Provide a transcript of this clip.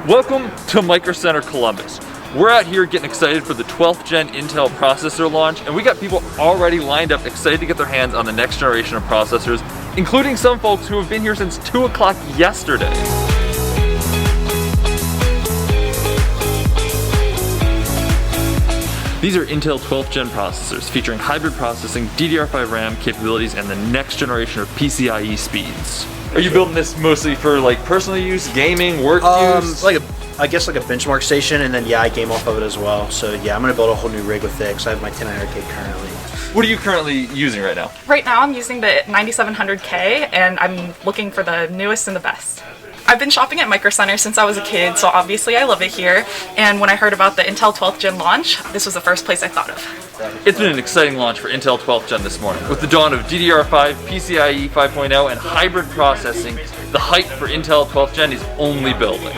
Welcome to Micro Center Columbus. We're out here getting excited for the 12th gen Intel processor launch, and we got people already lined up excited to get their hands on the next generation of processors, including some folks who have been here since 2 o'clock yesterday. These are Intel 12th gen processors featuring hybrid processing, DDR5 RAM capabilities, and the next generation of PCIe speeds. Are you building this mostly for like personal use, gaming, work use? I guess like a benchmark station, and then I game off of it as well. So yeah, I'm gonna build a whole new rig with it because I have my 10900K currently. What are you currently using right now? Right now I'm using the 9700K, and I'm looking for the newest and the best. I've been shopping at Micro Center since I was a kid, so obviously I love it here. And when I heard about the Intel 12th gen launch, this was the first place I thought of. It's been an exciting launch for Intel 12th gen this morning. With the dawn of DDR5, PCIe 5.0, and hybrid processing, the hype for Intel 12th gen is only building.